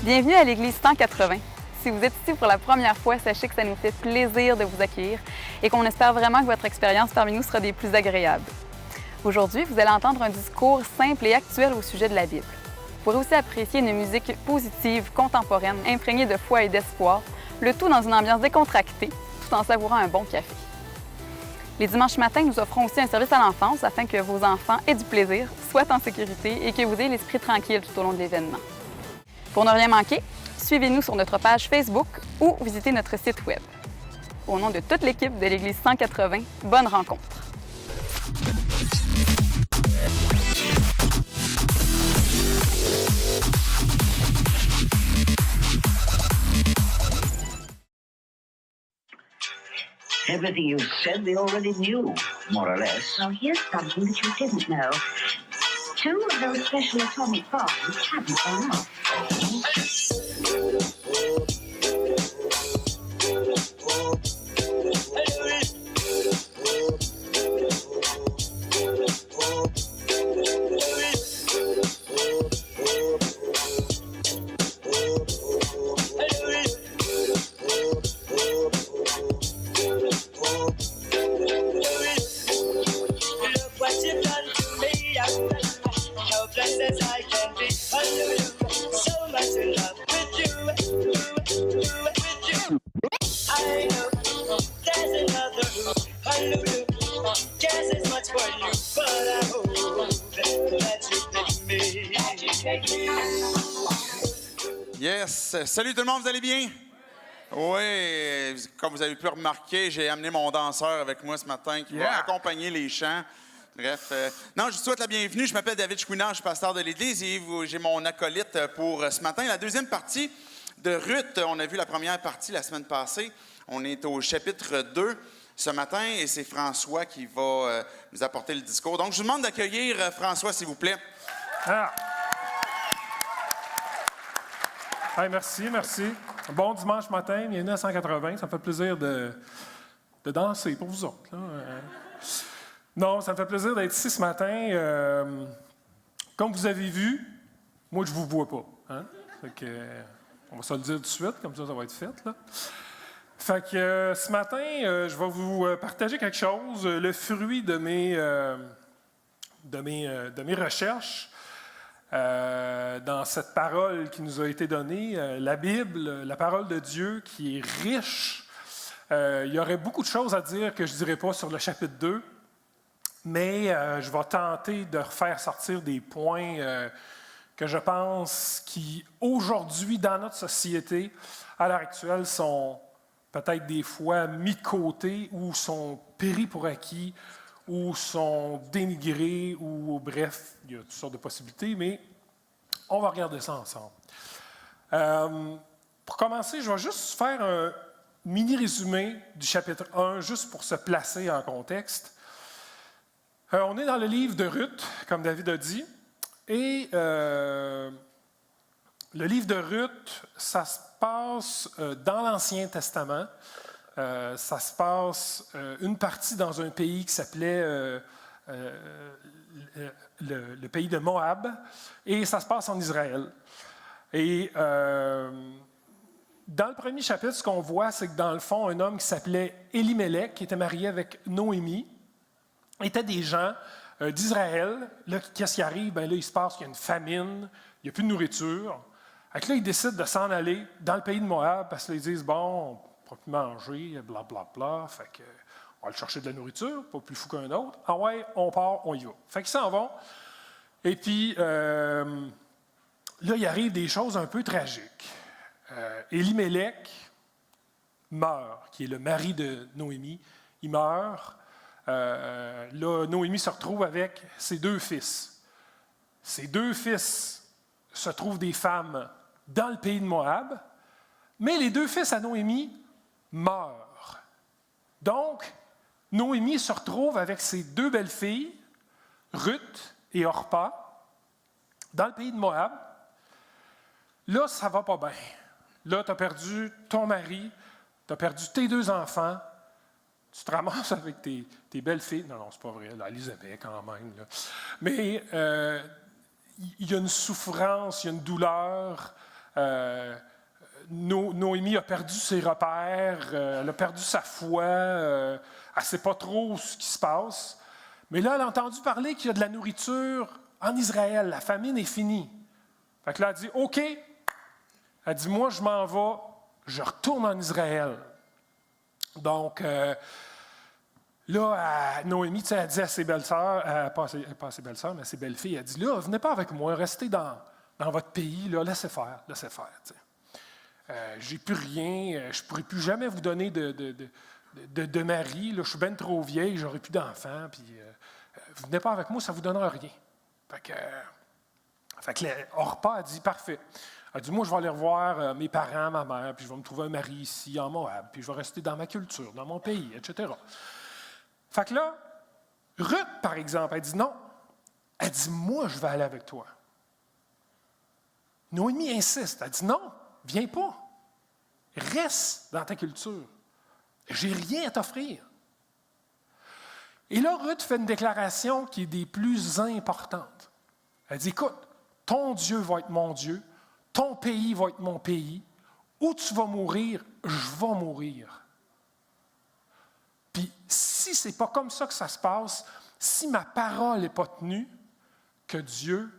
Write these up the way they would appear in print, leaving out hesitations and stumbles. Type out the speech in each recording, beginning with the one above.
Bienvenue à l'Église 180. Si vous êtes ici pour la première fois, sachez que ça nous fait plaisir de vous accueillir et qu'on espère vraiment que votre expérience parmi nous sera des plus agréables. Aujourd'hui, vous allez entendre un discours simple et actuel au sujet de la Bible. Vous pourrez aussi apprécier une musique positive, contemporaine, imprégnée de foi et d'espoir, le tout dans une ambiance décontractée, tout en savourant un bon café. Les dimanches matins, nous offrons aussi un service à l'enfance afin que vos enfants aient du plaisir, soient en sécurité et que vous ayez l'esprit tranquille tout au long de l'événement. Pour ne rien manquer, suivez-nous sur notre page Facebook ou visitez notre site Web. Au nom de toute l'équipe de l'Église 180, bonne rencontre! Everything you said, they already knew, more or less. Well, here's something that you didn't know. 2 of those special atomic bombs hadn't gone off. Yes! Salut tout le monde, vous allez bien? Oui, comme vous avez pu remarquer, j'ai amené mon danseur avec moi ce matin qui va accompagner les chants. Bref, non, je vous souhaite la bienvenue. Je m'appelle David Chouinard, je suis pasteur de l'Église et j'ai mon acolyte pour ce matin. La deuxième partie de Ruth, on a vu la première partie la semaine passée. On est au chapitre 2 ce matin et c'est François qui va nous apporter le discours. Donc, je vous demande d'accueillir François, s'il vous plaît. Ah. Hey, merci. Bon dimanche matin, bienvenue à 180. Ça me fait plaisir de danser pour vous autres. Là. Non, ça me fait plaisir d'être ici ce matin. Comme vous avez vu, moi, je ne vous vois pas. Hein? Fait que, on va se le dire tout de suite, comme ça va être fait. Là. Fait que ce matin, je vais vous partager quelque chose, le fruit de mes recherches. Dans cette parole qui nous a été donnée, la Bible, la parole de Dieu qui est riche. Il y aurait beaucoup de choses à dire que je ne dirais pas sur le chapitre 2, mais je vais tenter de refaire sortir des points que je pense qui, aujourd'hui, dans notre société, à l'heure actuelle, sont peut-être des fois mis de côté ou sont péris pour acquis, ou sont dénigrés, ou bref, il y a toutes sortes de possibilités, mais on va regarder ça ensemble. Pour commencer, je vais juste faire un mini-résumé du chapitre 1, juste pour se placer en contexte. On est dans le livre de Ruth, comme David a dit, et le livre de Ruth, ça se passe dans l'Ancien Testament. Ça se passe une partie dans un pays qui s'appelait le pays de Moab, et ça se passe en Israël. Et dans le premier chapitre, ce qu'on voit, c'est que dans le fond, un homme qui s'appelait Elimelech, qui était marié avec Noémie, étaient des gens d'Israël. Là, qu'est-ce qui arrive? Bien là, il se passe qu'il y a une famine, il n'y a plus de nourriture. Donc là, ils décident de s'en aller dans le pays de Moab, parce qu'ils disent, bon, pas plus manger, blablabla, fait que on va aller chercher de la nourriture, pas plus fou qu'un autre. Ah ouais, on part, on y va. Fait qu'ils s'en vont. Et puis, là, il arrive des choses un peu tragiques. Elimelech meurt, qui est le mari de Noémie. Il meurt. Là, Noémie se retrouve avec ses 2 fils. Ses 2 fils se trouvent des femmes dans le pays de Moab, mais les 2 fils à Noémie meurt. Donc, Noémie se retrouve avec ses 2 belles-filles, Ruth et Orpa, dans le pays de Moab. Là, ça va pas bien. Là, tu as perdu ton mari, tu as perdu tes 2 enfants, tu te ramasses avec tes belles-filles. Non, c'est pas vrai, là, Elisabeth quand même. Là. Mais il y a une souffrance, il y a une douleur, Noémie a perdu ses repères, elle a perdu sa foi, elle ne sait pas trop ce qui se passe. Mais là, elle a entendu parler qu'il y a de la nourriture en Israël, la famine est finie. Fait que là, elle dit, OK, elle dit, moi, je m'en vais, je retourne en Israël. Donc, là, Noémie, elle dit à ses belles-sœurs, pas à ses belles-sœurs, mais à ses belles-filles, elle dit, là, venez pas avec moi, restez dans votre pays, là, laissez faire. J'ai plus rien, je ne pourrai plus jamais vous donner de mari, là, je suis bien trop vieille, j'aurai plus d'enfants, puis vous venez pas avec moi, ça ne vous donnera rien. Fait que Orpa a dit, parfait. Elle a dit, moi, je vais aller revoir mes parents, ma mère, puis je vais me trouver un mari ici, en Moab, puis je vais rester dans ma culture, dans mon pays, etc. Fait que là, Ruth, par exemple, elle dit non. Elle dit, moi, je vais aller avec toi. Noémie insiste. Elle dit, non, viens pas. Reste dans ta culture. J'ai rien à t'offrir. Et là, Ruth fait une déclaration qui est des plus importantes. Elle dit, écoute, ton Dieu va être mon Dieu, ton pays va être mon pays, où tu vas mourir, je vais mourir. Puis, si ce n'est pas comme ça que ça se passe, si ma parole n'est pas tenue, que Dieu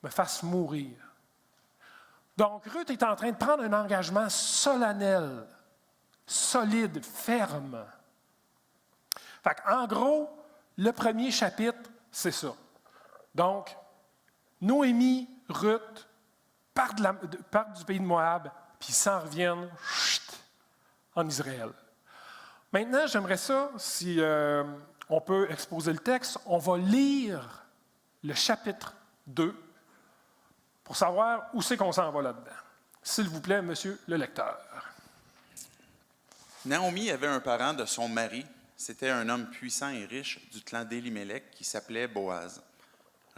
me fasse mourir. Donc, Ruth est en train de prendre un engagement solennel, solide, ferme. Fait en gros, le premier chapitre, c'est ça. Donc, Noémie, Ruth partent du pays de Moab, puis s'en reviennent en Israël. Maintenant, j'aimerais ça, si on peut exposer le texte, on va lire le chapitre 2 pour savoir où c'est qu'on s'en va là-dedans. S'il vous plaît, monsieur le lecteur. Naomi avait un parent de son mari. C'était un homme puissant et riche du clan d'Élimélec qui s'appelait Boaz.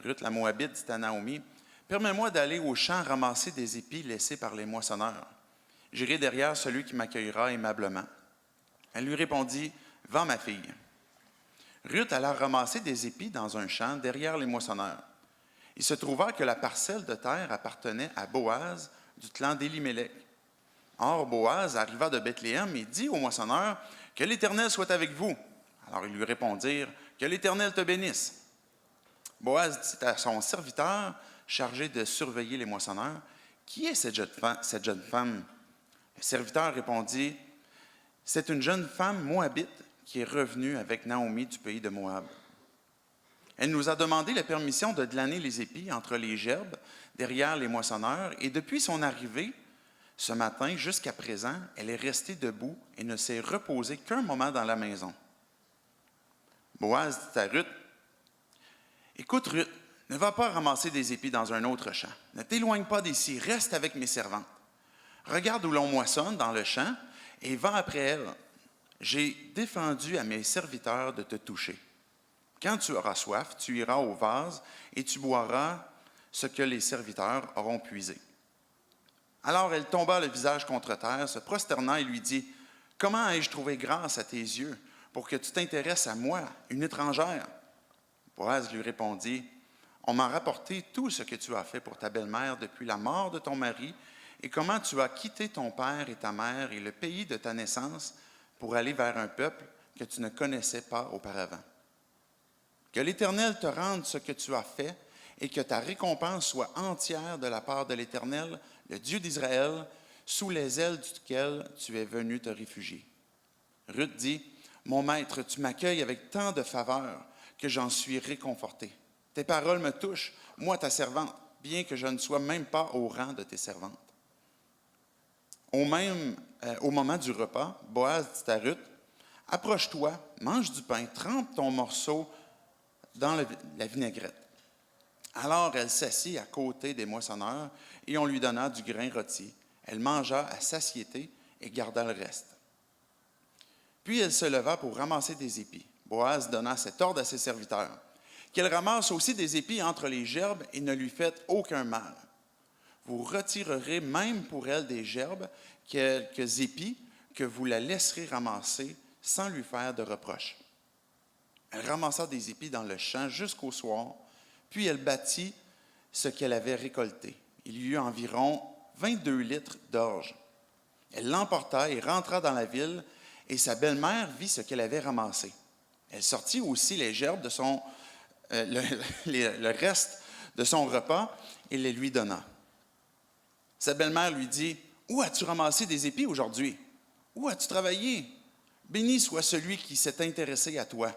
Ruth la Moabite dit à Naomi, « Permets-moi d'aller au champ ramasser des épis laissés par les moissonneurs. J'irai derrière celui qui m'accueillera aimablement. » Elle lui répondit, « Va, ma fille. » Ruth alla ramasser des épis dans un champ derrière les moissonneurs. Il se trouva que la parcelle de terre appartenait à Boaz du clan d'Élimélec. Or, Boaz arriva de Bethléem et dit aux moissonneurs, « Que l'Éternel soit avec vous. » Alors ils lui répondirent, « Que l'Éternel te bénisse. » Boaz dit à son serviteur, chargé de surveiller les moissonneurs, « Qui est cette jeune femme? » Le serviteur répondit, « C'est une jeune femme moabite qui est revenue avec Naomi du pays de Moab. Elle nous a demandé la permission de glaner les épis entre les gerbes, derrière les moissonneurs, et depuis son arrivée, ce matin jusqu'à présent, elle est restée debout et ne s'est reposée qu'un moment dans la maison. » Boaz dit à Ruth, « Écoute, Ruth, ne va pas ramasser des épis dans un autre champ. Ne t'éloigne pas d'ici, reste avec mes servantes. Regarde où l'on moissonne dans le champ et va après elle. J'ai défendu à mes serviteurs de te toucher. Quand tu auras soif, tu iras au vase et tu boiras ce que les serviteurs auront puisé. » Alors elle tomba le visage contre terre, se prosterna et lui dit, « Comment ai-je trouvé grâce à tes yeux pour que tu t'intéresses à moi, une étrangère? » Boaz lui répondit, « On m'a rapporté tout ce que tu as fait pour ta belle-mère depuis la mort de ton mari et comment tu as quitté ton père et ta mère et le pays de ta naissance pour aller vers un peuple que tu ne connaissais pas auparavant. Que l'Éternel te rende ce que tu as fait et que ta récompense soit entière de la part de l'Éternel, le Dieu d'Israël, sous les ailes duquel tu es venu te réfugier. » Ruth dit, « Mon maître, tu m'accueilles avec tant de faveur que j'en suis réconfortée. Tes paroles me touchent, moi ta servante, bien que je ne sois même pas au rang de tes servantes. » Au moment du repas, Boaz dit à Ruth, « Approche-toi, mange du pain, trempe ton morceau dans la vinaigrette. » Alors elle s'assit à côté des moissonneurs et on lui donna du grain rôti. Elle mangea à satiété et garda le reste. Puis elle se leva pour ramasser des épis. Boaz donna cet ordre à ses serviteurs, qu'elle ramasse aussi des épis entre les gerbes et ne lui faites aucun mal. Vous retirerez même pour elle des gerbes, quelques épis, que vous la laisserez ramasser sans lui faire de reproche. Elle ramassa des épis dans le champ jusqu'au soir, puis elle battit ce qu'elle avait récolté. il y eut environ 22 litres d'orge. Elle l'emporta et rentra dans la ville, et sa belle-mère vit ce qu'elle avait ramassé. Elle sortit aussi les gerbes de le reste de son repas et les lui donna. Sa belle-mère lui dit, « Où as-tu ramassé des épis aujourd'hui? Où as-tu travaillé? Béni soit celui qui s'est intéressé à toi. »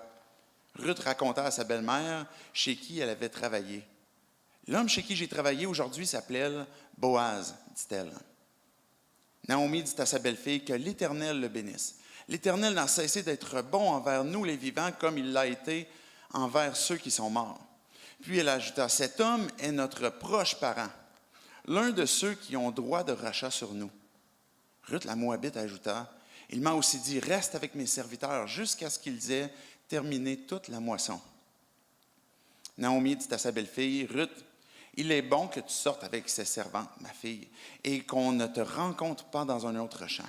Ruth raconta à sa belle-mère chez qui elle avait travaillé. « L'homme chez qui j'ai travaillé aujourd'hui s'appelait Boaz, dit-elle. » Naomi dit à sa belle-fille que l'Éternel le bénisse. L'Éternel n'a cessé d'être bon envers nous les vivants comme il l'a été envers ceux qui sont morts. Puis elle ajouta, « Cet homme est notre proche parent, l'un de ceux qui ont droit de rachat sur nous. » Ruth la Moabite ajouta, « Il m'a aussi dit, reste avec mes serviteurs jusqu'à ce qu'ils aient terminé toute la moisson. » Naomi dit à sa belle-fille, « Ruth, il est bon que tu sortes avec ses servantes, ma fille, et qu'on ne te rencontre pas dans un autre champ. »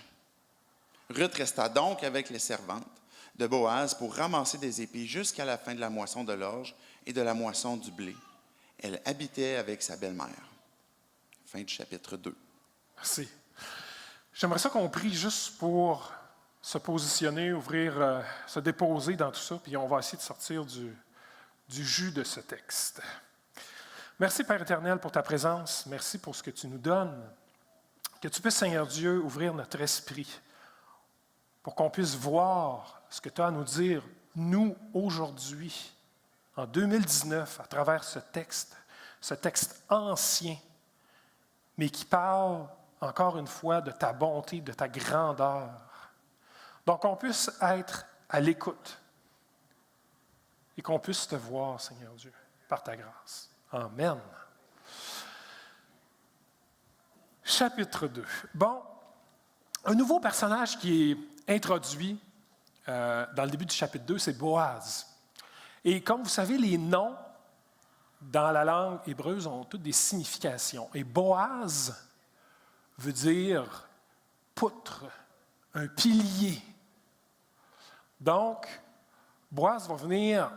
Ruth resta donc avec les servantes de Boaz pour ramasser des épis jusqu'à la fin de la moisson de l'orge et de la moisson du blé. Elle habitait avec sa belle-mère. Fin du chapitre 2. Merci. J'aimerais ça qu'on prie juste pour se positionner, ouvrir, se déposer dans tout ça, puis on va essayer de sortir du jus de ce texte. Merci, Père éternel, pour ta présence. Merci pour ce que tu nous donnes. Que tu puisses, Seigneur Dieu, ouvrir notre esprit pour qu'on puisse voir ce que tu as à nous dire, nous, aujourd'hui, en 2019, à travers ce texte ancien, mais qui parle, encore une fois, de ta bonté, de ta grandeur. Donc, qu'on puisse être à l'écoute et qu'on puisse te voir, Seigneur Dieu, par ta grâce. Amen. Chapitre 2. Bon, un nouveau personnage qui est introduit dans le début du chapitre 2, c'est Boaz. Et comme vous savez, les noms dans la langue hébreuse ont toutes des significations. Et Boaz veut dire poutre, un pilier. Donc, Boaz va venir,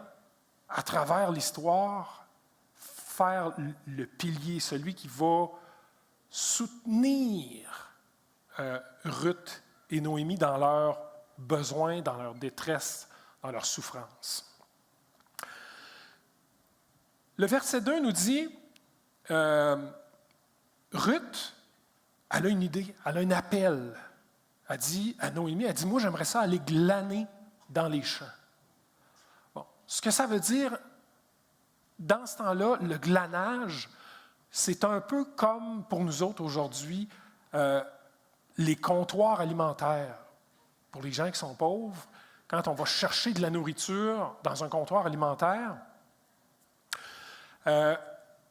à travers l'histoire, faire le pilier, celui qui va soutenir Ruth et Noémie dans leurs besoins, dans leur détresse, dans leur souffrance. Le verset 2 nous dit, Ruth, elle a une idée, elle a un appel. Elle dit à Noémie, elle dit, moi j'aimerais ça aller glaner dans les champs. Bon, ce que ça veut dire, dans ce temps-là, le glanage, c'est un peu comme pour nous autres aujourd'hui, les comptoirs alimentaires. Pour les gens qui sont pauvres, quand on va chercher de la nourriture dans un comptoir alimentaire,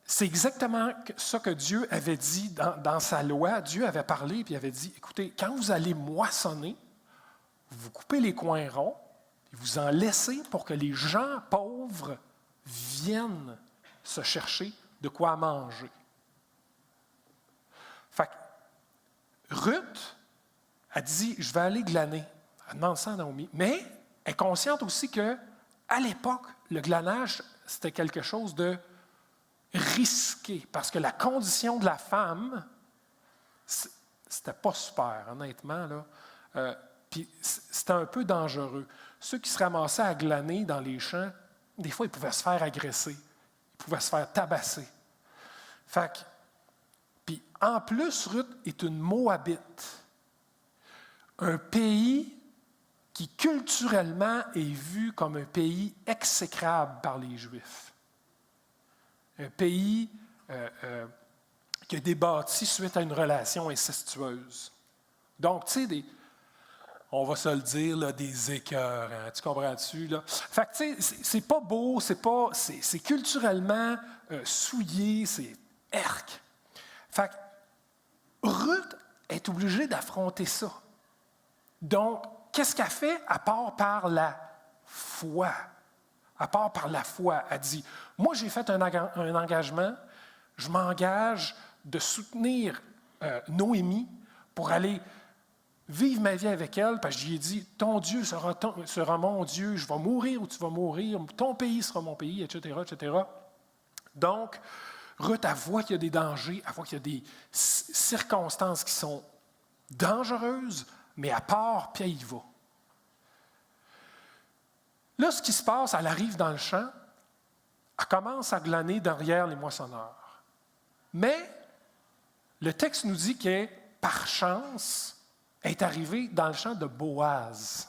c'est exactement ça que Dieu avait dit dans sa loi. Dieu avait parlé et avait dit, écoutez, quand vous allez moissonner, vous coupez les coins ronds et vous en laissez pour que les gens pauvres viennent se chercher de quoi manger. Fait que Ruth a dit, je vais aller glaner. Elle demande ça à Naomi. Mais elle est consciente aussi qu'à l'époque, le glanage, c'était quelque chose de risqué. Parce que la condition de la femme, c'était pas super, honnêtement. Là. Puis c'était un peu dangereux. Ceux qui se ramassaient à glaner dans les champs, des fois, ils pouvaient se faire agresser. Ils pouvaient se faire tabasser. Fait que, puis en plus, Ruth est une Moabite. Un pays qui culturellement est vu comme un pays exécrable par les Juifs. Un pays qui a été bâti suite à une relation incestueuse. Donc, tu sais, on va se le dire, là, des écœurs, hein, tu comprends-tu? Là? Fait que, tu sais, c'est pas beau, c'est culturellement souillé, c'est erc. Fait que Ruth est obligée d'affronter ça. Donc, qu'est-ce qu'elle fait à part par la foi? À part par la foi, elle dit, moi j'ai fait un engagement, je m'engage de soutenir Noémie pour aller vivre ma vie avec elle, parce que je lui ai dit, ton Dieu sera mon Dieu, je vais mourir ou tu vas mourir, ton pays sera mon pays, etc., etc. Donc, Ruth, elle voit qu'il y a des dangers, elle voit qu'il y a des circonstances qui sont dangereuses, mais elle part, puis elle y va. Là, ce qui se passe, elle arrive dans le champ, elle commence à glaner derrière les moissonneurs. Mais le texte nous dit qu'elle, par chance, est arrivée dans le champ de Boaz.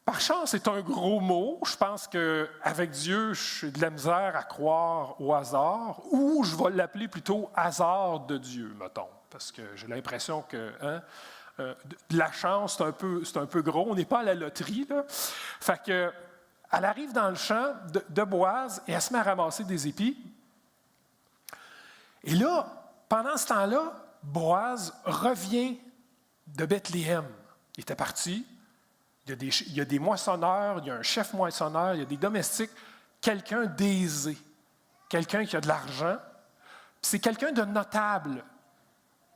Par chance, c'est un gros mot. Je pense qu'avec Dieu, j'ai de la misère à croire au hasard, ou je vais l'appeler plutôt hasard de Dieu, mettons, parce que j'ai l'impression que de la chance, c'est un peu gros. On n'est pas à la loterie, là. Fait que, elle arrive dans le champ de Boaz et elle se met à ramasser des épis. Et là, pendant ce temps-là, Boaz revient de Bethléem. Il était parti. Il y a des moissonneurs, il y a un chef moissonneur, il y a des domestiques, quelqu'un d'aisé, quelqu'un qui a de l'argent. Puis c'est quelqu'un de notable.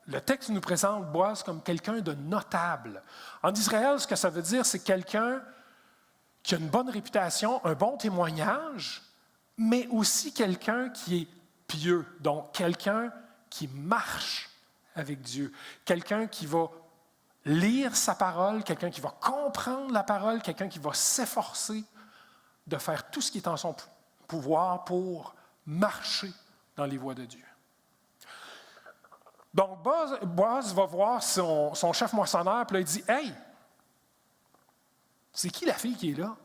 Le texte nous présente Boaz comme quelqu'un de notable. En Israël, ce que ça veut dire, c'est quelqu'un qui a une bonne réputation, un bon témoignage, mais aussi quelqu'un qui est pieux, donc quelqu'un qui marche avec Dieu, quelqu'un qui va lire sa parole, quelqu'un qui va comprendre la parole, quelqu'un qui va s'efforcer de faire tout ce qui est en son pouvoir pour marcher dans les voies de Dieu. Donc, Boaz va voir son chef moissonneur, puis là, il dit « Hey, c'est qui la fille qui est là? »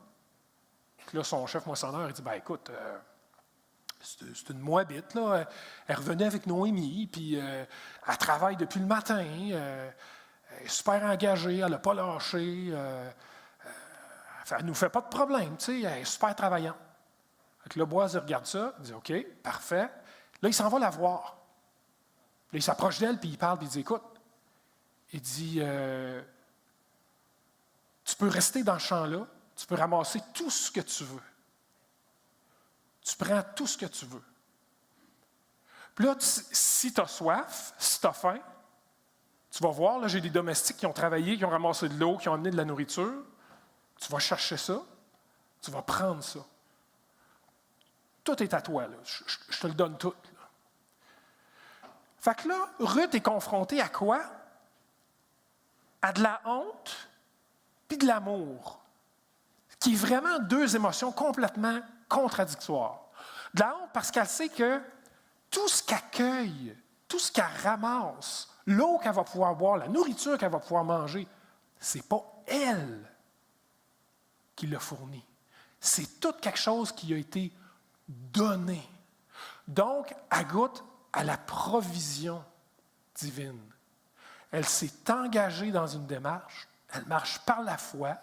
Puis là, son chef moissonneur, il dit « Ben écoute, c'est une Moabite, là. Elle revenait avec Noémie, puis elle travaille depuis le matin. Elle est super engagée, elle n'a pas lâché. Elle ne nous fait pas de problème, tu sais, elle est super travaillante. » Là, Boaz, il regarde ça, il dit « OK, parfait. » Là, il s'en va la voir. Là, il s'approche d'elle, puis il parle, puis il dit « Écoute, il dit, tu peux rester dans le champ-là, tu peux ramasser tout ce que tu veux. Tu prends tout ce que tu veux. Puis là, si tu as soif, si tu as faim, tu vas voir, là, j'ai des domestiques qui ont travaillé, qui ont ramassé de l'eau, qui ont amené de la nourriture. Tu vas chercher ça, tu vas prendre ça. Tout est à toi, là. Je te le donne tout. Là. Fait que là, Ruth est confrontée à quoi? À de la honte puis de l'amour, qui est vraiment deux émotions complètement contradictoires. De la honte parce qu'elle sait que tout ce qu'elle cueille, tout ce qu'elle ramasse, l'eau qu'elle va pouvoir boire, la nourriture qu'elle va pouvoir manger, ce n'est pas elle qui l'a fourni. C'est tout quelque chose qui a été donné. Donc, elle goûte à la provision divine. Elle s'est engagée dans une démarche, elle marche par la foi,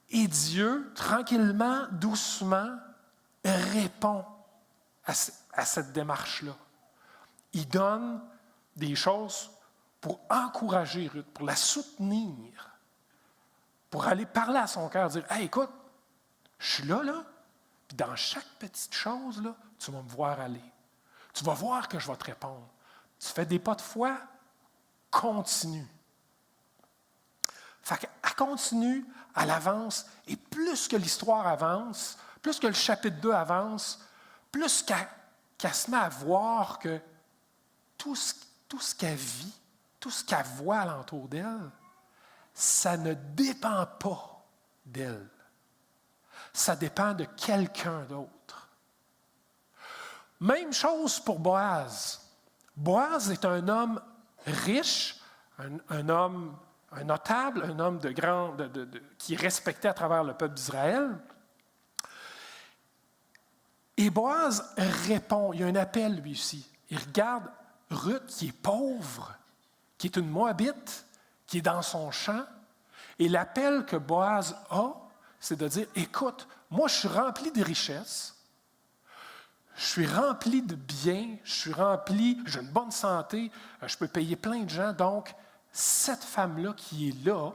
et Dieu, tranquillement, doucement, répond à cette démarche-là. Il donne des choses pour encourager Ruth, pour la soutenir, pour aller parler à son cœur, dire « Hey, écoute, je suis là, puis dans chaque petite chose, là, tu vas me voir aller. Tu vas voir que je vais te répondre. Tu fais des pas de foi, continue. » Fait qu'elle continue, elle avance, et plus que l'histoire avance, plus que le chapitre 2 avance, plus qu'elle se met à voir que tout ce qu'elle vit, tout ce qu'elle voit alentour d'elle, ça ne dépend pas d'elle. Ça dépend de quelqu'un d'autre. Même chose pour Boaz. Boaz est un homme riche, un homme, un notable, un homme qui est respecté à travers le peuple d'Israël. Et Boaz répond, il y a un appel lui aussi. Il regarde Ruth qui est pauvre, qui est une Moabite, qui est dans son champ. Et l'appel que Boaz a, c'est de dire, écoute, moi je suis rempli de richesses, je suis rempli de biens, j'ai une bonne santé, je peux payer plein de gens. Donc, cette femme-là qui est là,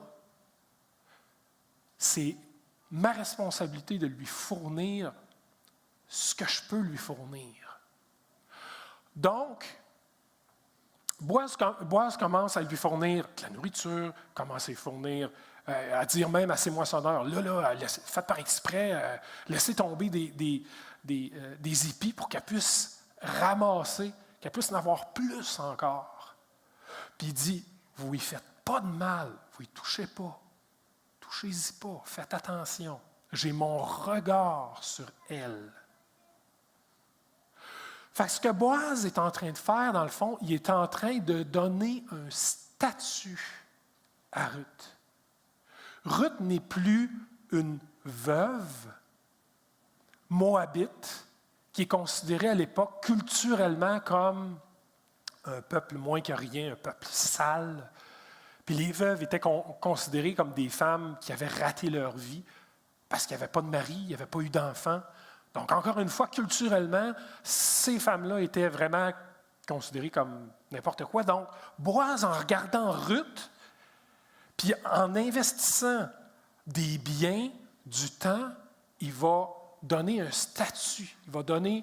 c'est ma responsabilité de lui fournir ce que je peux lui fournir. Donc, Boaz commence à lui fournir de la nourriture, commence à lui fournir, à dire même à ses moissonneurs, là, faites par exprès, laissez tomber des épis pour qu'elle puisse ramasser, qu'elle puisse en avoir plus encore. Puis il dit, vous lui faites pas de mal, vous y touchez pas. Touchez-y pas, faites attention. J'ai mon regard sur elle. Fait que ce que Boaz est en train de faire, dans le fond, il est en train de donner un statut à Ruth. Ruth n'est plus une veuve moabite qui est considérée à l'époque culturellement comme un peuple moins que rien, un peuple sale. Puis les veuves étaient considérées comme des femmes qui avaient raté leur vie parce qu'il n'y avait pas de mari, il n'y avait pas eu d'enfants. Donc, encore une fois, culturellement, ces femmes-là étaient vraiment considérées comme n'importe quoi. Donc, Boaz, en regardant Ruth, puis en investissant des biens, du temps, il va donner un statut, il va donner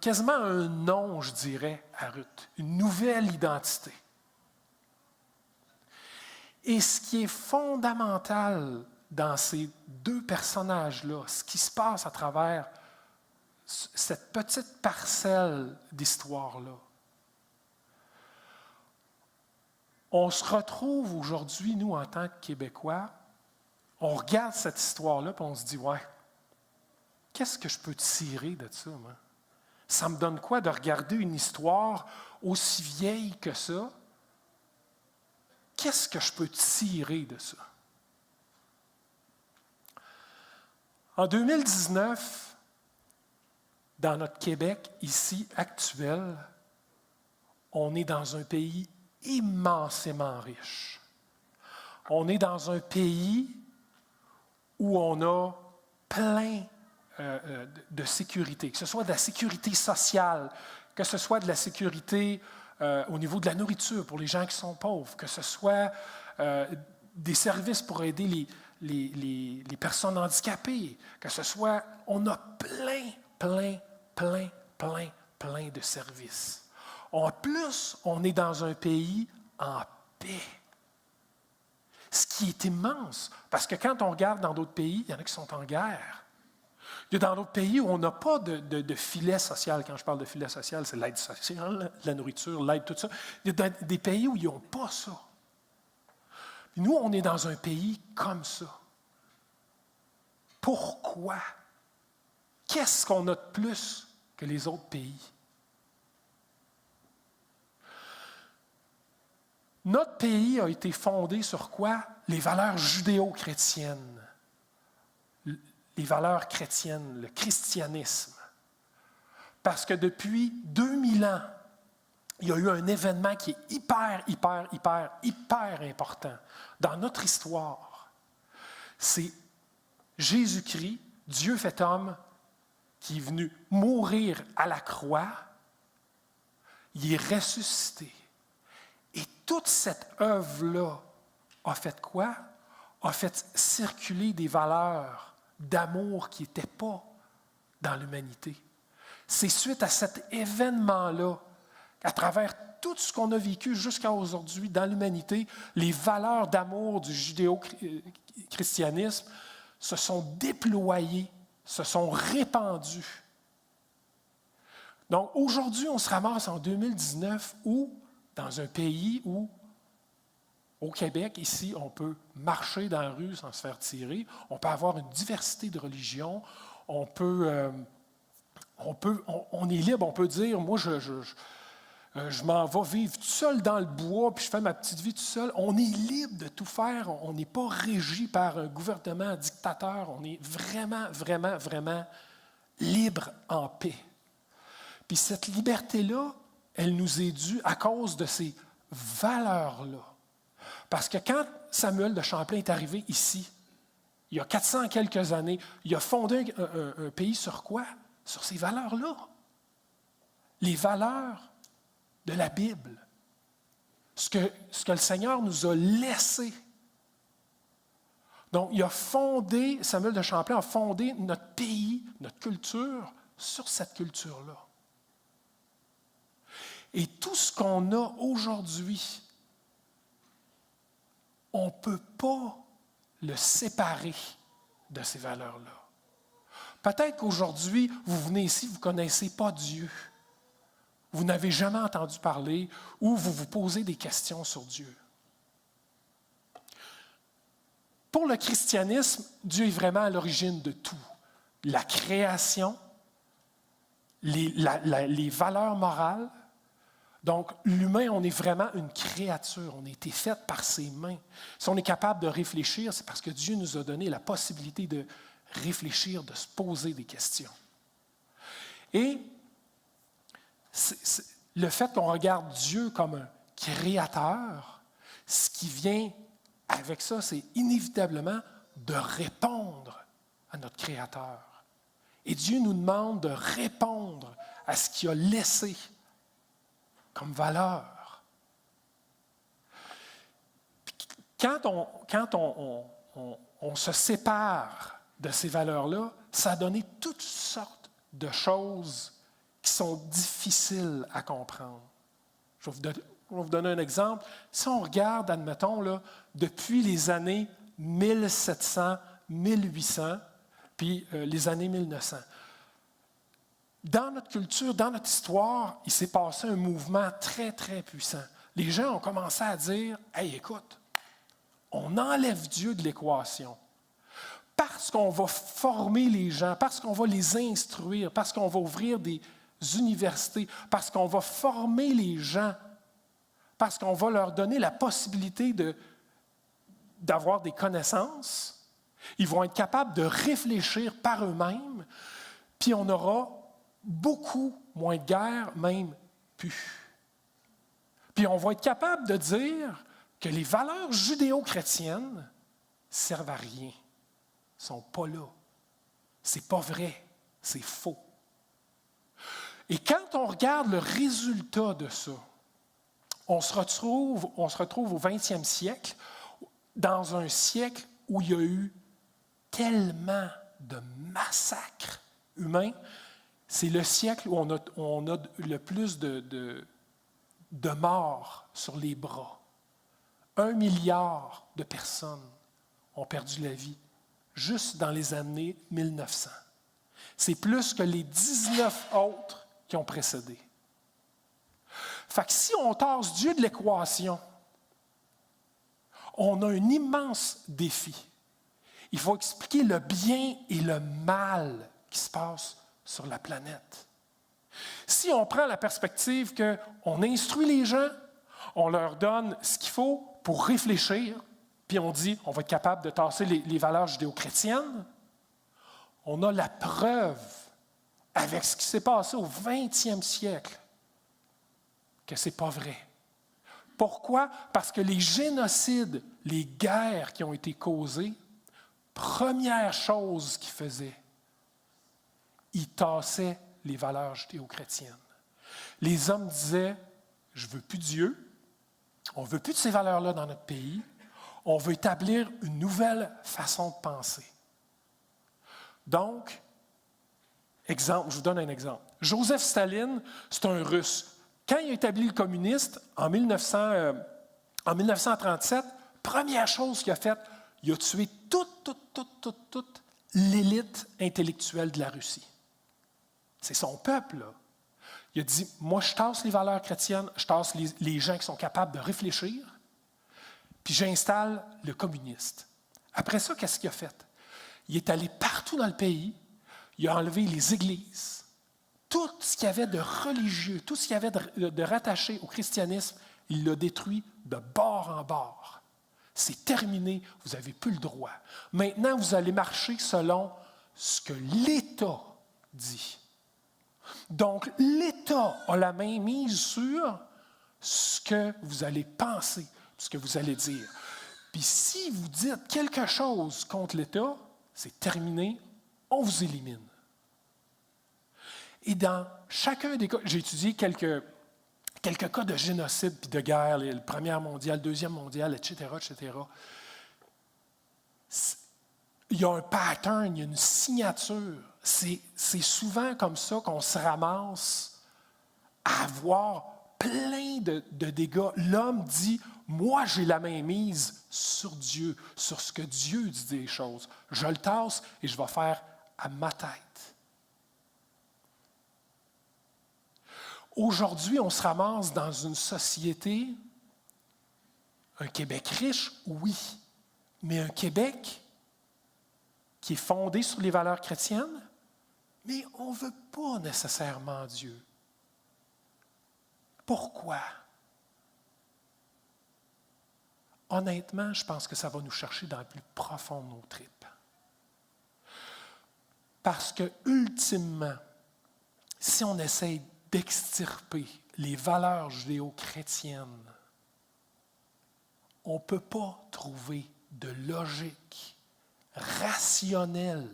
quasiment un nom, je dirais, à Ruth, une nouvelle identité. Et ce qui est fondamental dans ces deux personnages-là, ce qui se passe à travers cette petite parcelle d'histoire-là, on se retrouve aujourd'hui, nous, en tant que Québécois, on regarde cette histoire-là et on se dit, ouais, qu'est-ce que je peux tirer de ça, moi? Ça me donne quoi de regarder une histoire aussi vieille que ça? Qu'est-ce que je peux tirer de ça? En 2019, dans notre Québec, ici, actuel, on est dans un pays immensément riche. On est dans un pays où on a plein de sécurité, que ce soit de la sécurité sociale, que ce soit de la sécurité au niveau de la nourriture pour les gens qui sont pauvres, que ce soit des services pour aider les personnes handicapées, que ce soit, on a plein de services. En plus, on est dans un pays en paix. Ce qui est immense, parce que quand on regarde dans d'autres pays, il y en a qui sont en guerre. Il y a dans d'autres pays où on n'a pas de filet social. Quand je parle de filet social, c'est l'aide sociale, la nourriture, l'aide, tout ça. Il y a des pays où ils n'ont pas ça. Puis nous, on est dans un pays comme ça. Pourquoi? Qu'est-ce qu'on a de plus que les autres pays? Notre pays a été fondé sur quoi? Les valeurs judéo-chrétiennes. Les valeurs chrétiennes, le christianisme. Parce que depuis 2000 ans, il y a eu un événement qui est hyper important dans notre histoire. C'est Jésus-Christ, Dieu fait homme, qui est venu mourir à la croix. Il est ressuscité. Et toute cette œuvre-là a fait quoi? A fait circuler des valeurs d'amour qui n'étaient pas dans l'humanité. C'est suite à cet événement-là, à travers tout ce qu'on a vécu jusqu'à aujourd'hui dans l'humanité, les valeurs d'amour du judéo-christianisme se sont déployées, se sont répandues. Donc aujourd'hui, on se ramasse en 2019 où, dans un pays où, au Québec, ici, on peut marcher dans la rue sans se faire tirer, on peut avoir une diversité de religions, on est libre, on peut dire, moi, je m'en vais vivre tout seul dans le bois, puis je fais ma petite vie tout seul. On est libre de tout faire, on n'est pas régi par un gouvernement dictateur, on est vraiment libre en paix. Puis cette liberté-là, elle nous est due à cause de ces valeurs-là. Parce que quand Samuel de Champlain est arrivé ici, il y a 400 et quelques années, il a fondé un pays sur quoi? Sur ces valeurs-là. Les valeurs de la Bible. Ce que le Seigneur nous a laissé. Donc, Samuel de Champlain a fondé notre pays, notre culture, sur cette culture-là. Et tout ce qu'on a aujourd'hui, on ne peut pas le séparer de ces valeurs-là. Peut-être qu'aujourd'hui, vous venez ici, vous ne connaissez pas Dieu. Vous n'avez jamais entendu parler ou vous vous posez des questions sur Dieu. Pour le christianisme, Dieu est vraiment à l'origine de tout. La création, les valeurs morales. Donc, l'humain, on est vraiment une créature. On a été fait par ses mains. Si on est capable de réfléchir, c'est parce que Dieu nous a donné la possibilité de réfléchir, de se poser des questions. Et le fait qu'on regarde Dieu comme un créateur, ce qui vient avec ça, c'est inévitablement de répondre à notre Créateur. Et Dieu nous demande de répondre à ce qu'il a laissé comme valeur. Quand on se sépare de ces valeurs-là, ça a donné toutes sortes de choses qui sont difficiles à comprendre. Je vais vous donner un exemple. Si on regarde, admettons, là, depuis les années 1700, 1800, puis les années 1900, dans notre culture, dans notre histoire, il s'est passé un mouvement très, très puissant. Les gens ont commencé à dire « Hey, écoute, on enlève Dieu de l'équation. Parce qu'on va former les gens, parce qu'on va les instruire, parce qu'on va ouvrir des universités, parce qu'on va former les gens, parce qu'on va leur donner la possibilité d'avoir des connaissances, ils vont être capables de réfléchir par eux-mêmes, puis on aura beaucoup moins de guerre, même plus. Puis on va être capable de dire que les valeurs judéo-chrétiennes servent à rien, ne sont pas là. C'est pas vrai, c'est faux. Et quand on regarde le résultat de ça, on se retrouve au 20e siècle, dans un siècle où il y a eu tellement de massacres humains. C'est le siècle où on a le plus de morts sur les bras. 1 milliard de personnes ont perdu la vie juste dans les années 1900. C'est plus que les 19 autres qui ont précédé. Fait que si on tasse Dieu de l'équation, on a un immense défi. Il faut expliquer le bien et le mal qui se passe sur la planète. Si on prend la perspective qu'on instruit les gens, on leur donne ce qu'il faut pour réfléchir, puis on dit on va être capable de tasser les valeurs judéo-chrétiennes, on a la preuve, avec ce qui s'est passé au 20e siècle, que ce n'est pas vrai. Pourquoi? Parce que les génocides, les guerres qui ont été causées, première chose qu'ils faisaient, ils tassaient les valeurs judéo-chrétiennes. Les hommes disaient, je ne veux plus Dieu, on ne veut plus de ces valeurs-là dans notre pays, on veut établir une nouvelle façon de penser. Donc, exemple, je vous donne un exemple. Joseph Staline, c'est un Russe. Quand il a établi le communiste en 1937, première chose qu'il a faite, il a tué toute l'élite intellectuelle de la Russie. C'est son peuple, là. Il a dit, moi, je tasse les valeurs chrétiennes, je tasse les gens qui sont capables de réfléchir, puis j'installe le communiste. Après ça, qu'est-ce qu'il a fait? Il est allé partout dans le pays, il a enlevé les églises, tout ce qu'il y avait de religieux, tout ce qu'il y avait de rattaché au christianisme, il l'a détruit de bord en bord. C'est terminé, vous n'avez plus le droit. Maintenant, vous allez marcher selon ce que l'État dit. Donc, l'État a la main mise sur ce que vous allez penser, ce que vous allez dire. Puis si vous dites quelque chose contre l'État, c'est terminé, on vous élimine. Et dans chacun des cas, j'ai étudié quelques cas de génocide puis de guerre, la Première mondiale, Deuxième mondiale, etc., etc. Il y a un pattern, il y a une signature. C'est souvent comme ça qu'on se ramasse à avoir plein de dégâts. L'homme dit, moi j'ai la main mise sur Dieu, sur ce que Dieu dit des choses. Je le tasse et je vais faire à ma tête. Aujourd'hui, on se ramasse dans une société, un Québec riche, oui, mais un Québec qui est fondé sur les valeurs chrétiennes, mais on ne veut pas nécessairement Dieu. Pourquoi? Honnêtement, je pense que ça va nous chercher dans le plus profond de nos tripes. Parce que, ultimement, si on essaye d'extirper les valeurs judéo-chrétiennes, on ne peut pas trouver de logique rationnelle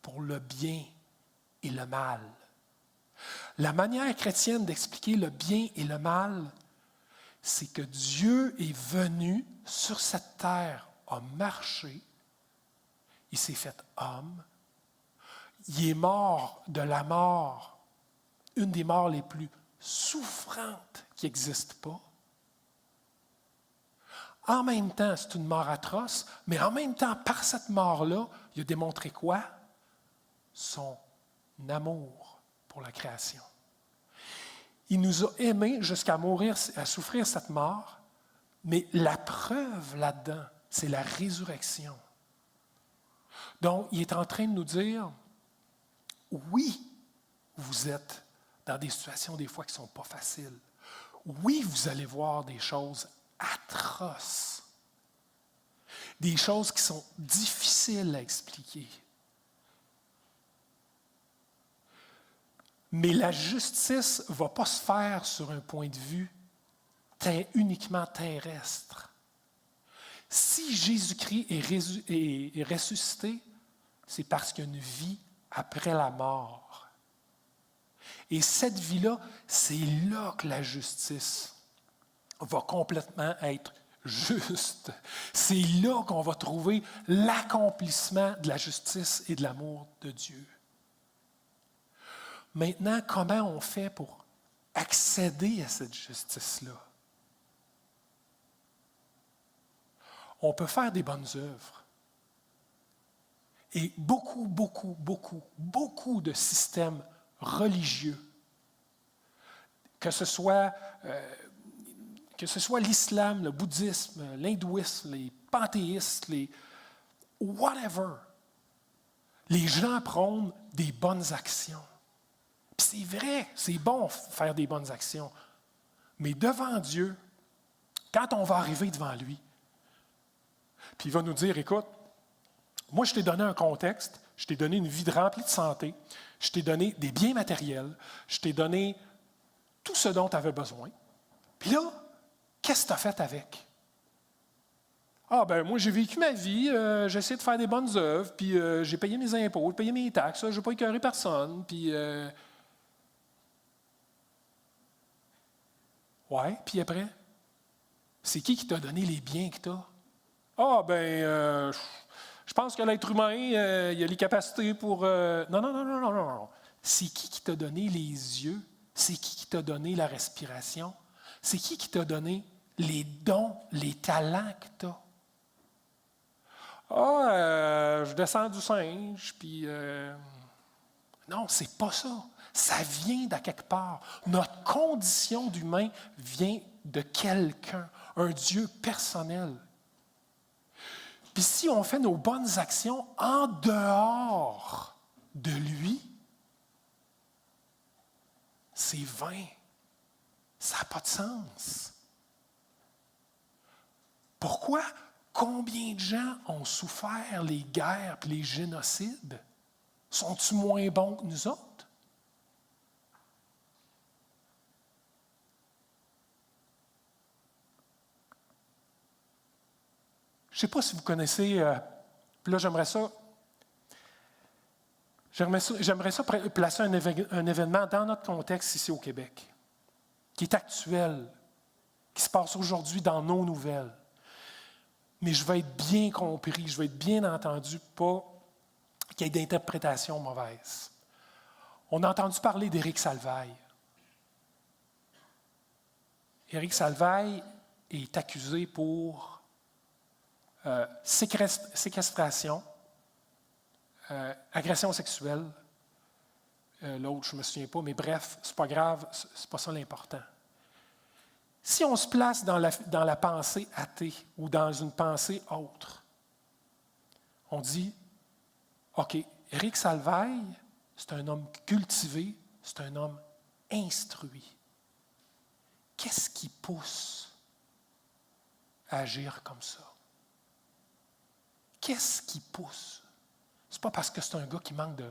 pour le bien et le mal. La manière chrétienne d'expliquer le bien et le mal, c'est que Dieu est venu sur cette terre, a marché, il s'est fait homme, il est mort de la mort, une des morts les plus souffrantes qui n'existent pas. En même temps, c'est une mort atroce, mais en même temps, par cette mort-là, il a démontré quoi? Son amour pour la création. Il nous a aimés jusqu'à mourir, à souffrir cette mort, mais la preuve là-dedans, c'est la résurrection. Donc, il est en train de nous dire, oui, vous êtes dans des situations des fois qui ne sont pas faciles. Oui, vous allez voir des choses atroces, des choses qui sont difficiles à expliquer. Mais la justice ne va pas se faire sur un point de vue uniquement terrestre. Si Jésus-Christ est ressuscité, c'est parce qu'il y a une vie après la mort. Et cette vie-là, c'est là que la justice va complètement être juste. C'est là qu'on va trouver l'accomplissement de la justice et de l'amour de Dieu. Maintenant, comment on fait pour accéder à cette justice-là? On peut faire des bonnes œuvres. Et beaucoup de systèmes religieux, que ce soit l'islam, le bouddhisme, l'hindouisme, les panthéistes, les whatever, les gens prônent des bonnes actions. Puis c'est vrai, c'est bon faire des bonnes actions. Mais devant Dieu, quand on va arriver devant lui, puis il va nous dire, écoute, moi je t'ai donné un contexte, je t'ai donné une vie remplie de santé, je t'ai donné des biens matériels, je t'ai donné tout ce dont tu avais besoin. Puis là, qu'est-ce que tu as fait avec? Ah, ben moi, j'ai vécu ma vie, j'ai essayé de faire des bonnes œuvres, puis j'ai payé mes impôts, j'ai payé mes taxes, je n'ai pas écœuré personne, puis... Ouais, puis après? C'est qui t'a donné les biens que tu as? Ah, ben, je pense que l'être humain, il a les capacités pour... Non. C'est qui t'a donné les yeux? C'est qui t'a donné la respiration? C'est qui t'a donné les dons, les talents que tu as? Ah, je descends du singe, puis... Non, c'est pas ça. Ça vient de quelque part. Notre condition d'humain vient de quelqu'un, un Dieu personnel. Puis si on fait nos bonnes actions en dehors de lui, c'est vain. Ça n'a pas de sens. Pourquoi? Combien de gens ont souffert les guerres et les génocides? Sont-ils moins bons que nous autres? Je ne sais pas si vous connaissez, puis là j'aimerais ça placer un événement dans notre contexte ici au Québec, qui est actuel, qui se passe aujourd'hui dans nos nouvelles. Mais je vais être bien compris, je vais être bien entendu, pas qu'il y ait d'interprétations mauvaises. On a entendu parler d'Éric Salvaille. Éric Salvaille est accusé pour séquestration agression sexuelle. L'autre, je ne me souviens pas, mais bref, c'est pas grave, c'est pas ça l'important. Si on se place dans la pensée athée ou dans une pensée autre, on dit, OK, Éric Salvaille, c'est un homme cultivé, c'est un homme instruit. Qu'est-ce qui pousse à agir comme ça? Qu'est-ce qui pousse? Ce n'est pas parce que c'est un gars qui manque de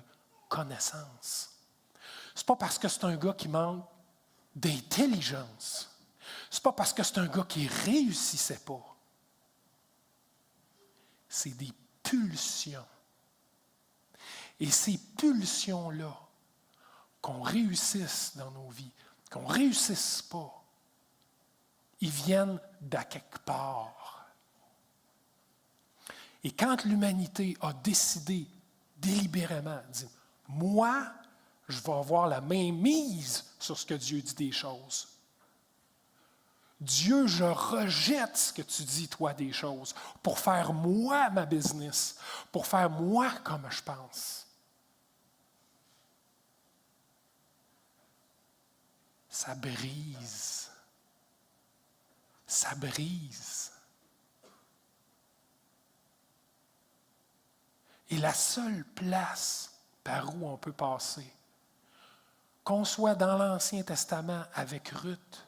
connaissances. Ce n'est pas parce que c'est un gars qui manque d'intelligence. Ce n'est pas parce que c'est un gars qui ne réussissait pas. C'est des pulsions. Et ces pulsions-là, qu'on réussisse dans nos vies, qu'on ne réussisse pas, ils viennent d'à quelque part. Et quand l'humanité a décidé délibérément, dit, moi, je vais avoir la main mise sur ce que Dieu dit des choses. Dieu, je rejette ce que tu dis, toi, des choses, pour faire moi ma business, pour faire moi comme je pense. Ça brise. Ça brise. Et la seule place par où on peut passer, qu'on soit dans l'Ancien Testament avec Ruth,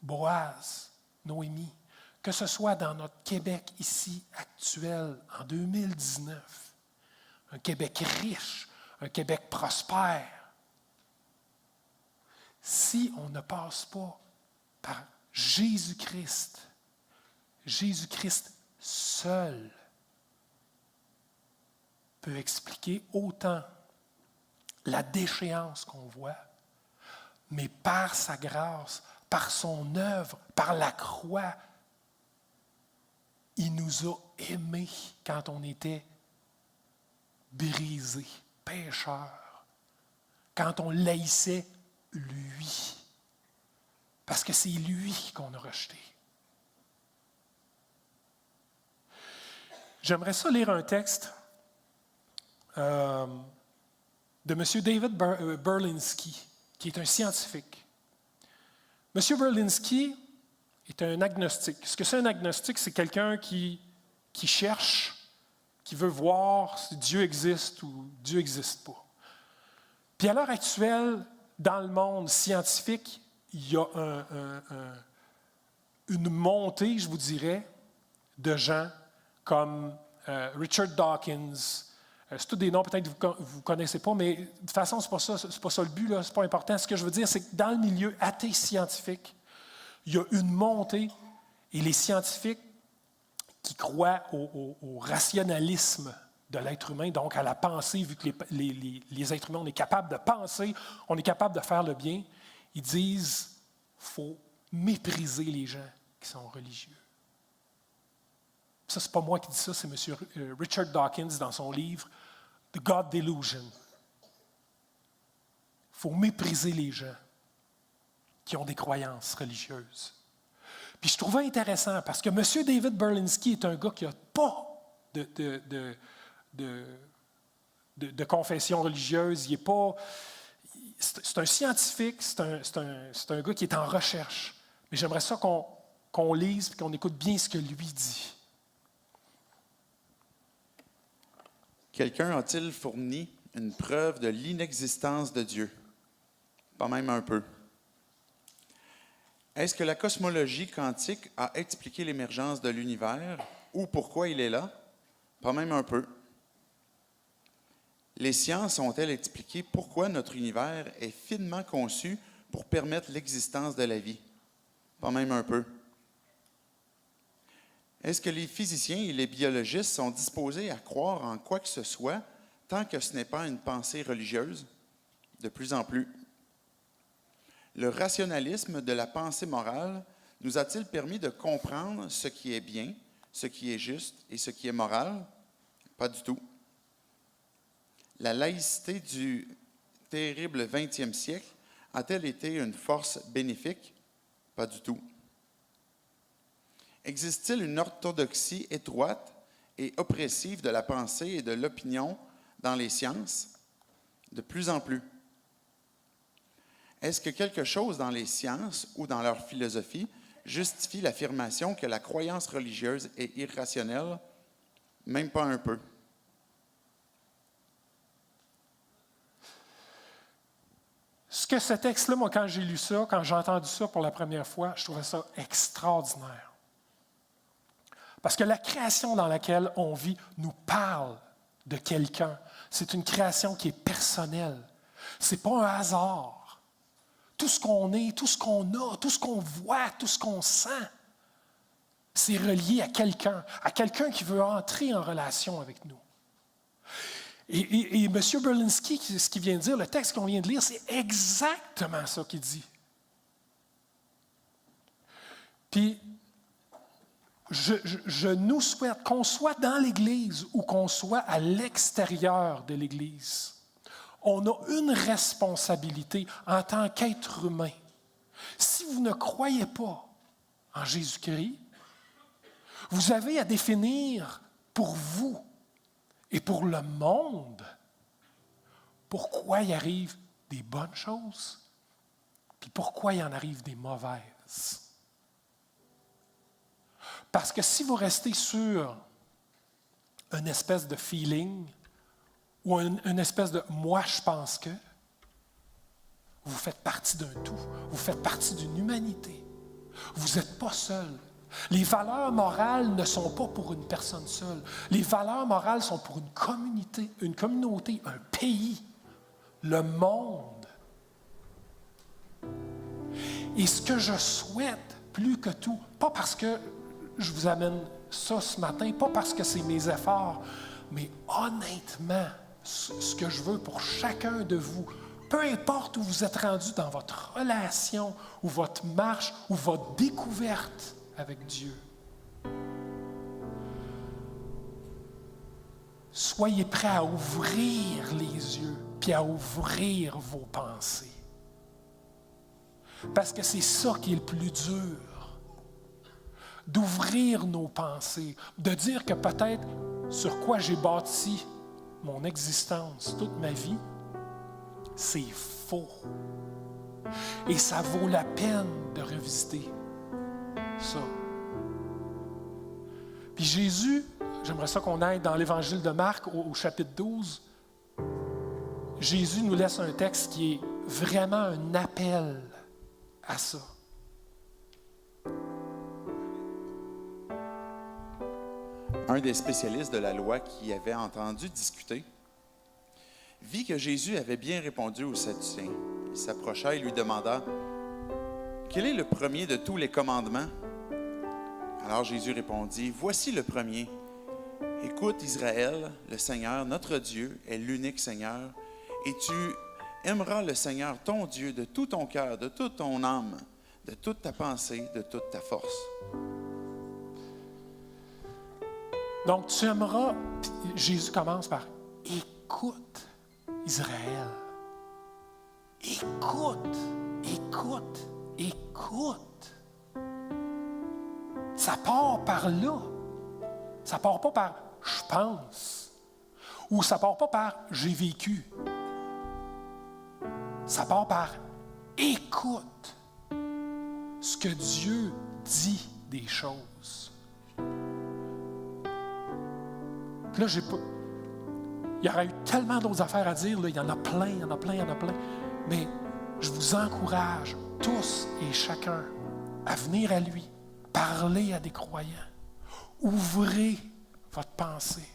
Boaz, Noémie, que ce soit dans notre Québec ici actuel, en 2019, un Québec riche, un Québec prospère, si on ne passe pas par Jésus-Christ seul peut expliquer autant la déchéance qu'on voit, mais par sa grâce, par son œuvre, par la croix, il nous a aimés quand on était brisés, pécheurs, quand on l'haïssait lui, parce que c'est lui qu'on a rejeté. J'aimerais ça lire un texte de M. David Berlinski, qui est un scientifique. M. Berlinski est un agnostique. Ce que c'est un agnostique, c'est quelqu'un qui cherche, qui veut voir si Dieu existe ou Dieu n'existe pas. Puis à l'heure actuelle, dans le monde scientifique, il y a une montée, je vous dirais, de gens comme Richard Dawkins. C'est tous des noms peut-être que vous ne connaissez pas, mais de toute façon, ce n'est pas ça le but, ce n'est pas important. Ce que je veux dire, c'est que dans le milieu athée scientifique, il y a une montée, et les scientifiques qui croient au rationalisme de l'être humain, donc à la pensée, vu que les êtres humains, on est capable de penser, on est capable de faire le bien, ils disent qu'il faut mépriser les gens qui sont religieux. Ça, ce n'est pas moi qui dis ça, c'est M. Richard Dawkins dans son livre « The God Delusion ». Il faut mépriser les gens qui ont des croyances religieuses. Puis je trouvais intéressant parce que M. David Berlinski est un gars qui n'a pas de confession religieuse. Il est pas. C'est un scientifique, c'est un gars qui est en recherche. Mais j'aimerais ça qu'on lise et qu'on écoute bien ce que lui dit. Quelqu'un a-t-il fourni une preuve de l'inexistence de Dieu? Pas même un peu. Est-ce que la cosmologie quantique a expliqué l'émergence de l'univers ou pourquoi il est là? Pas même un peu. Les sciences ont-elles expliqué pourquoi notre univers est finement conçu pour permettre l'existence de la vie? Pas même un peu. Est-ce que les physiciens et les biologistes sont disposés à croire en quoi que ce soit tant que ce n'est pas une pensée religieuse? De plus en plus. Le rationalisme de la pensée morale nous a-t-il permis de comprendre ce qui est bien, ce qui est juste et ce qui est moral? Pas du tout. La laïcité du terrible 20e siècle a-t-elle été une force bénéfique? Pas du tout. Existe-t-il une orthodoxie étroite et oppressive de la pensée et de l'opinion dans les sciences, de plus en plus. Est-ce que quelque chose dans les sciences ou dans leur philosophie justifie l'affirmation que la croyance religieuse est irrationnelle? Même pas un peu. Ce que ce texte-là, moi, quand j'ai lu ça, quand j'ai entendu ça pour la première fois, je trouvais ça extraordinaire. Parce que la création dans laquelle on vit nous parle de quelqu'un. C'est une création qui est personnelle. Ce n'est pas un hasard. Tout ce qu'on est, tout ce qu'on a, tout ce qu'on voit, tout ce qu'on sent, c'est relié à quelqu'un qui veut entrer en relation avec nous. Et M. Berlinski, ce qu'il vient de dire, le texte qu'on vient de lire, c'est exactement ça qu'il dit. Puis, je nous souhaite qu'on soit dans l'Église ou qu'on soit à l'extérieur de l'Église. On a une responsabilité en tant qu'être humain. Si vous ne croyez pas en Jésus-Christ, vous avez à définir pour vous et pour le monde pourquoi il arrive des bonnes choses, puis pourquoi il en arrive des mauvaises. Parce que si vous restez sur une espèce de feeling ou une espèce de « moi, je pense que », vous faites partie d'un tout, vous faites partie d'une humanité. Vous n'êtes pas seul. Les valeurs morales ne sont pas pour une personne seule. Les valeurs morales sont pour une communauté, un pays, le monde. Et ce que je souhaite plus que tout, pas parce que je vous amène ça ce matin, pas parce que c'est mes efforts, mais honnêtement, ce que je veux pour chacun de vous, peu importe où vous êtes rendu dans votre relation, ou votre marche, ou votre découverte avec Dieu, soyez prêts à ouvrir les yeux, puis à ouvrir vos pensées. Parce que c'est ça qui est le plus dur. D'ouvrir nos pensées, de dire que peut-être sur quoi j'ai bâti mon existence, toute ma vie, c'est faux. Et ça vaut la peine de revisiter ça. Puis Jésus, j'aimerais ça qu'on aille dans l'Évangile de Marc au chapitre 12. Jésus nous laisse un texte qui est vraiment un appel à ça. Un des spécialistes de la loi qui avait entendu discuter vit que Jésus avait bien répondu aux Sadducéens. Il s'approcha et lui demanda « Quel est le premier de tous les commandements? » Alors Jésus répondit « Voici le premier. Écoute Israël, le Seigneur, notre Dieu, est l'unique Seigneur, et tu aimeras le Seigneur, ton Dieu, de tout ton cœur, de toute ton âme, de toute ta pensée, de toute ta force. » Donc, tu aimeras, Jésus commence par « Écoute, Israël. Écoute, écoute, écoute. » Ça part par là. Ça part pas par « je pense » ou ça part pas par « j'ai vécu ». Ça part par « écoute ce que Dieu dit des choses ». Là, il y aurait eu tellement d'autres affaires à dire. Là. Il y en a plein, il y en a plein, il y en a plein. Mais je vous encourage, tous et chacun, à venir à lui, parler à des croyants. Ouvrez votre pensée.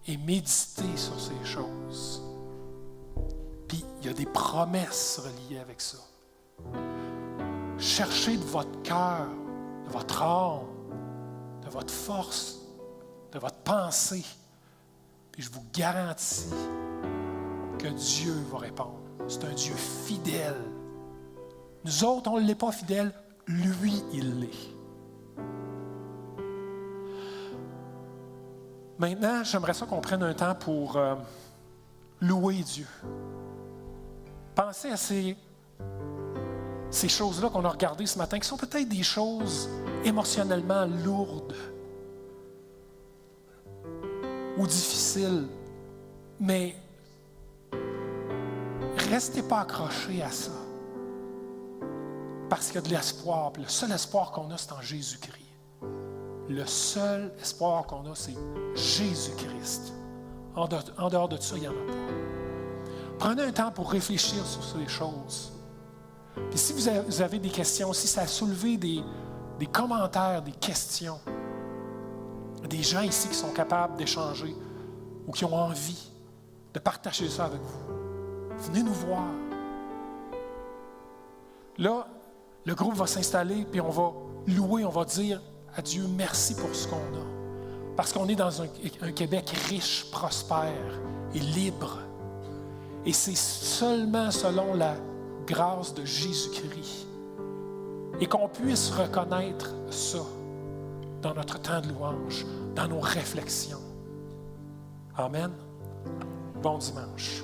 Et méditez sur ces choses. Puis, il y a des promesses reliées avec ça. Cherchez de votre cœur, de votre âme, de votre force, de votre pensée. Puis je vous garantis que Dieu va répondre. C'est un Dieu fidèle. Nous autres, on ne l'est pas fidèle. Lui, il l'est. Maintenant, j'aimerais ça qu'on prenne un temps pour louer Dieu. Pensez à ces ces choses-là qu'on a regardées ce matin, qui sont peut-être des choses émotionnellement lourdes ou difficiles, mais restez pas accrochés à ça. Parce qu'il y a de l'espoir. Puis le seul espoir qu'on a, c'est en Jésus-Christ. Le seul espoir qu'on a, c'est Jésus-Christ. En dehors de ça, il n'y en a pas. Prenez un temps pour réfléchir sur ces choses. Puis si vous avez des questions, si ça a soulevé des commentaires, des questions, des gens ici qui sont capables d'échanger ou qui ont envie de partager ça avec vous, venez nous voir. Là, le groupe va s'installer, puis on va louer, on va dire à Dieu merci pour ce qu'on a. Parce qu'on est dans un Québec riche, prospère et libre. Et c'est seulement selon la grâce de Jésus-Christ. Et qu'on puisse reconnaître ça dans notre temps de louange, dans nos réflexions. Amen. Bon dimanche.